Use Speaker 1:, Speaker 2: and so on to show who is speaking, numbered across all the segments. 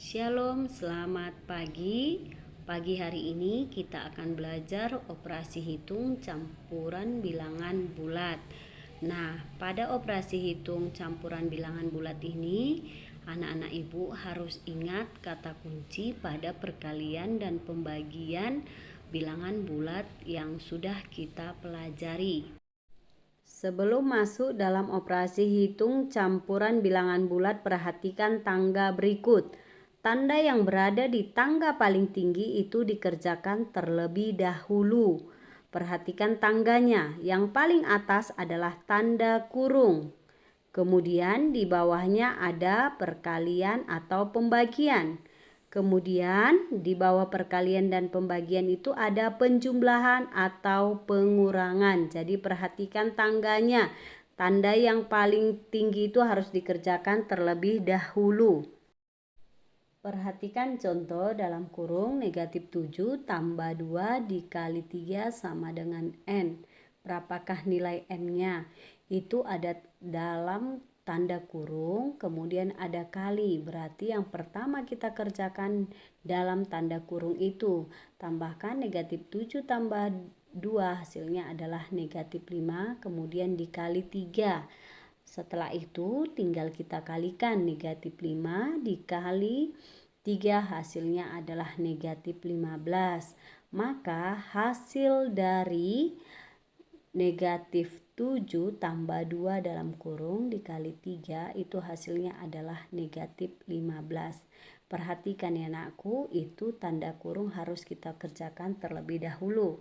Speaker 1: Shalom, selamat pagi. Pagi hari ini kita akan belajar operasi hitung campuran bilangan bulat. Nah, pada operasi hitung campuran bilangan bulat ini, anak-anak ibu harus ingat kata kunci pada perkalian dan pembagian bilangan bulat yang sudah kita pelajari. Sebelum masuk dalam operasi hitung campuran bilangan bulat, perhatikan tangga berikut. Tanda yang berada di tangga paling tinggi itu dikerjakan terlebih dahulu. Perhatikan tangganya. Yang paling atas adalah tanda kurung. Kemudian di bawahnya ada perkalian atau pembagian. Kemudian di bawah perkalian dan pembagian itu ada penjumlahan atau pengurangan. Jadi perhatikan tangganya. Tanda yang paling tinggi itu harus dikerjakan terlebih dahulu. Perhatikan contoh dalam kurung negatif 7 tambah 2 dikali 3 sama dengan N. Berapakah nilai N-nya? Itu ada dalam tanda kurung, kemudian ada kali. Berarti yang pertama kita kerjakan dalam tanda kurung itu. Tambahkan negatif 7 tambah 2, hasilnya adalah negatif 5, kemudian dikali 3. Setelah itu tinggal kita kalikan negatif 5 dikali 3, hasilnya adalah negatif 15. Maka hasil dari negatif 7 tambah 2 dalam kurung dikali 3 itu hasilnya adalah negatif 15. Perhatikan ya anakku, itu tanda kurung harus kita kerjakan terlebih dahulu.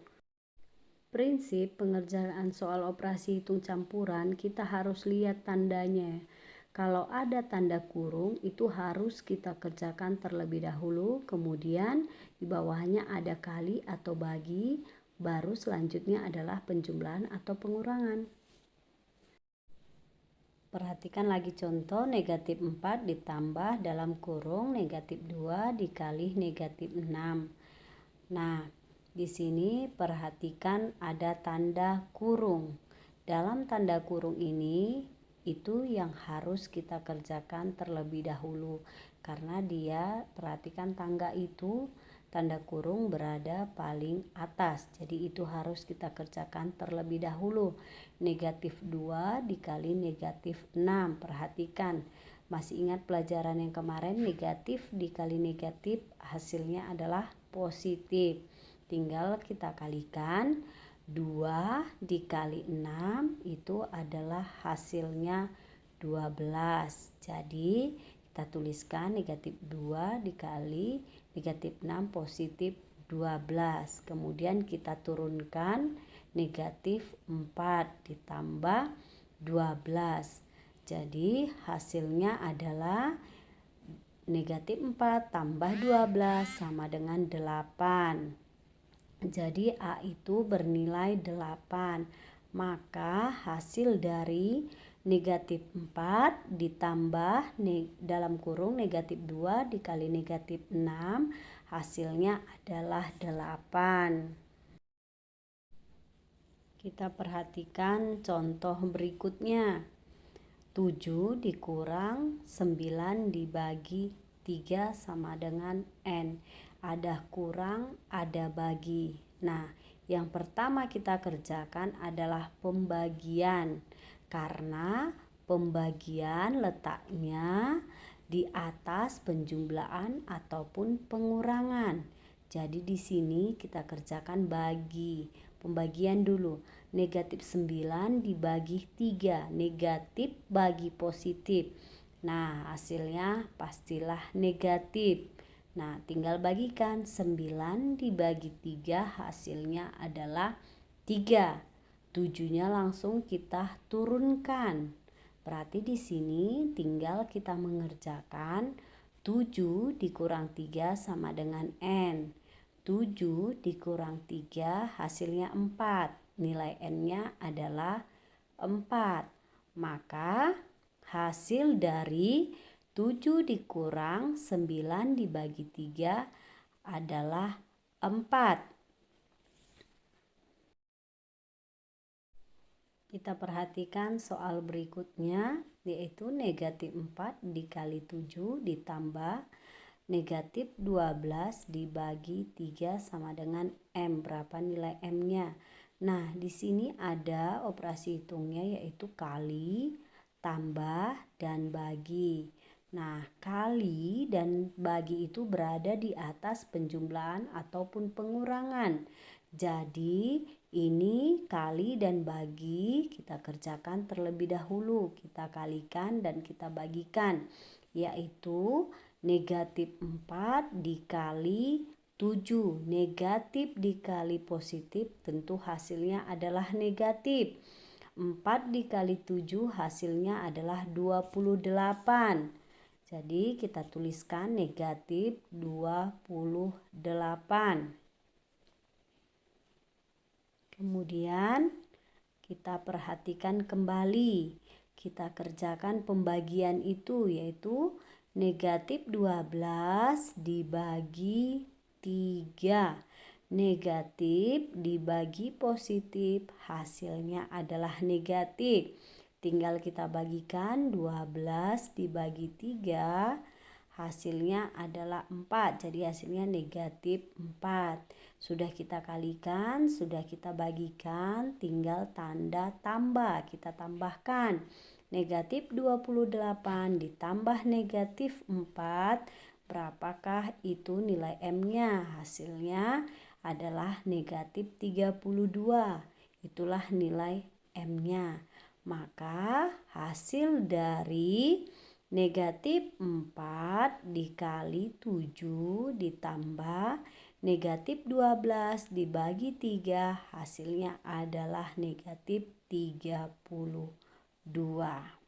Speaker 1: Prinsip pengerjaan soal operasi hitung campuran, kita harus lihat tandanya. Kalau ada tanda kurung itu harus kita kerjakan terlebih dahulu, kemudian di bawahnya ada kali atau bagi, baru selanjutnya adalah penjumlahan atau pengurangan. Perhatikan lagi contoh negatif 4 ditambah dalam kurung negatif 2 dikali negatif 6. Nah, di sini perhatikan ada tanda kurung. Dalam tanda kurung ini itu yang harus kita kerjakan terlebih dahulu karena dia, perhatikan tangga itu tanda kurung berada paling atas. Jadi itu harus kita kerjakan terlebih dahulu. Negatif 2 dikali negatif 6. Perhatikan, masih ingat pelajaran yang kemarin, negatif dikali negatif hasilnya adalah positif. Tinggal kita kalikan, 2 dikali 6 itu adalah hasilnya 12. Jadi kita tuliskan negatif 2 dikali negatif 6 positif 12. Kemudian kita turunkan negatif 4 ditambah 12. Jadi hasilnya adalah negatif 4 tambah 12 sama dengan 8. Jadi A itu bernilai 8. Maka hasil dari negatif 4 ditambah dalam kurung negatif 2 dikali negatif 6 hasilnya adalah 8. Kita perhatikan contoh berikutnya. 7 dikurang 9 dibagi 3 sama dengan N. Ada kurang, ada bagi. Nah, yang pertama kita kerjakan adalah pembagian. Karena pembagian letaknya di atas penjumlahan ataupun pengurangan. Jadi di sini kita kerjakan bagi. Pembagian dulu. Negatif 9 dibagi 3. Negatif bagi positif. Nah, hasilnya pastilah negatif. Nah, tinggal bagikan. 9 dibagi 3 hasilnya adalah 3. 7-nya langsung kita turunkan. Berarti di sini tinggal kita mengerjakan 7 dikurang 3 sama dengan N. 7 dikurang 3 hasilnya 4. Nilai N-nya adalah 4. Maka hasil dari 7 dikurang 9 dibagi 3 adalah 4. Kita perhatikan soal berikutnya, yaitu negatif 4 dikali 7 ditambah Negatif 12 dibagi 3 sama dengan M. Berapa nilai M-nya? Nah, di sini ada operasi hitungnya yaitu kali, tambah, dan bagi. Nah, kali dan bagi itu berada di atas penjumlahan ataupun pengurangan. Jadi, ini kali dan bagi kita kerjakan terlebih dahulu. Kita kalikan dan kita bagikan, yaitu negatif 4 dikali 7. Negatif dikali positif tentu hasilnya adalah negatif. 4 dikali 7 hasilnya adalah 28. Jadi kita tuliskan negatif 28. Kemudian kita perhatikan kembali. Kita kerjakan pembagian itu, yaitu negatif 12 dibagi 3. Negatif dibagi positif hasilnya adalah negatif. Tinggal kita bagikan 12 dibagi 3 hasilnya adalah 4. Jadi hasilnya negatif 4. Sudah kita kalikan, sudah kita bagikan, tinggal tanda tambah. Kita tambahkan negatif 28 ditambah negatif 4. Berapakah itu nilai M-nya? Hasilnya adalah negatif 32. Itulah nilai M-nya. Maka hasil dari negatif 4 dikali 7 ditambah negatif 12 dibagi 3 hasilnya adalah negatif 32.